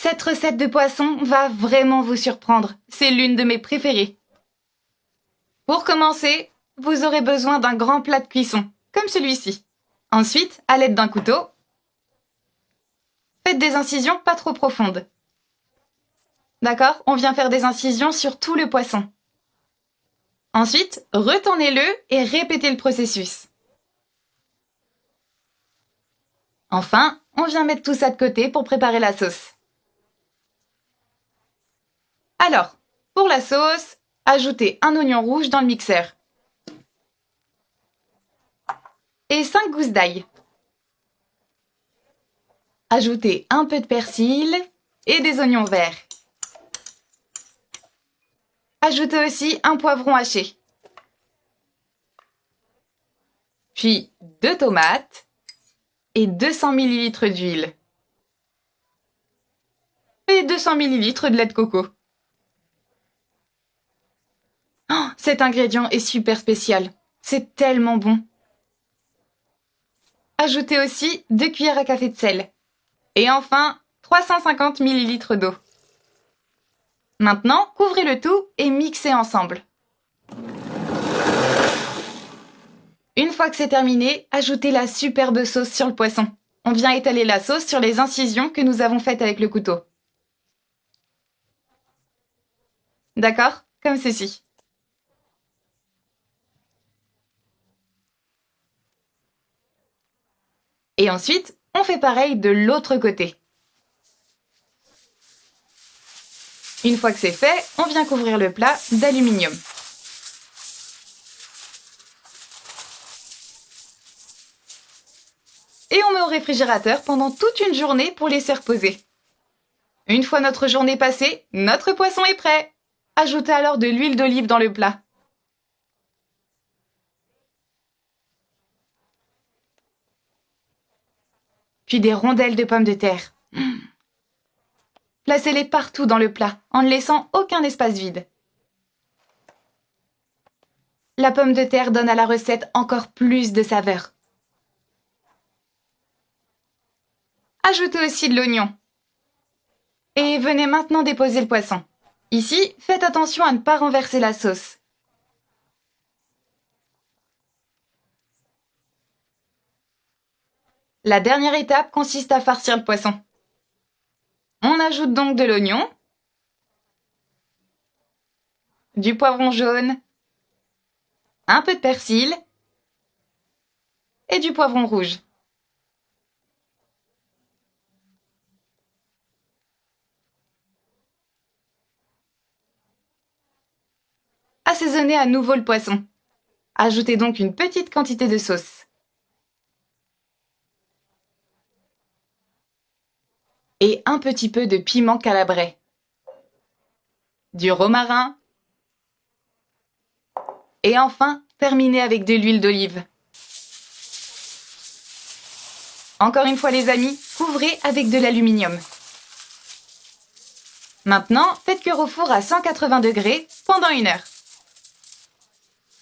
Cette recette de poisson va vraiment vous surprendre. C'est l'une de mes préférées. Pour commencer, vous aurez besoin d'un grand plat de cuisson, comme celui-ci. Ensuite, à l'aide d'un couteau, faites des incisions pas trop profondes. D'accord? On vient faire des incisions sur tout le poisson. Ensuite, retournez-le et répétez le processus. Enfin, on vient mettre tout ça de côté pour préparer la sauce. Alors, pour la sauce, ajoutez un oignon rouge dans le mixeur. Et 5 gousses d'ail. Ajoutez un peu de persil et des oignons verts. Ajoutez aussi un poivron haché. Puis 2 tomates et 200 ml d'huile. Et 200 ml de lait de coco. Oh, cet ingrédient est super spécial. C'est tellement bon. Ajoutez aussi 2 cuillères à café de sel. Et enfin, 350 ml d'eau. Maintenant, couvrez le tout et mixez ensemble. Une fois que c'est terminé, ajoutez la superbe sauce sur le poisson. On vient étaler la sauce sur les incisions que nous avons faites avec le couteau. D'accord? Comme ceci. Et ensuite, on fait pareil de l'autre côté. Une fois que c'est fait, on vient couvrir le plat d'aluminium. Et on met au réfrigérateur pendant toute une journée pour laisser reposer. Une fois notre journée passée, notre poisson est prêt. Ajoutez alors de l'huile d'olive dans le plat. Puis des rondelles de pommes de terre. Placez-les partout dans le plat, en ne laissant aucun espace vide. La pomme de terre donne à la recette encore plus de saveur. Ajoutez aussi de l'oignon. Et venez maintenant déposer le poisson. Ici, faites attention à ne pas renverser la sauce. La dernière étape consiste à farcir le poisson. On ajoute donc de l'oignon, du poivron jaune, un peu de persil et du poivron rouge. Assaisonnez à nouveau le poisson. Ajoutez donc une petite quantité de sauce. Et un petit peu de piment calabrais. Du romarin. Et enfin, terminez avec de l'huile d'olive. Encore une fois les amis, couvrez avec de l'aluminium. Maintenant, faites cuire au four à 180 degrés pendant 1 heure.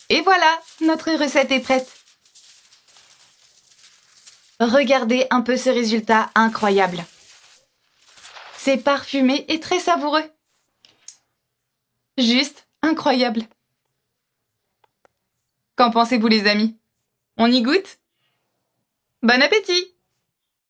Et voilà, notre recette est prête. Regardez un peu ce résultat incroyable. C'est parfumé et très savoureux. Juste incroyable. Qu'en pensez-vous les amis? On y goûte? Bon appétit!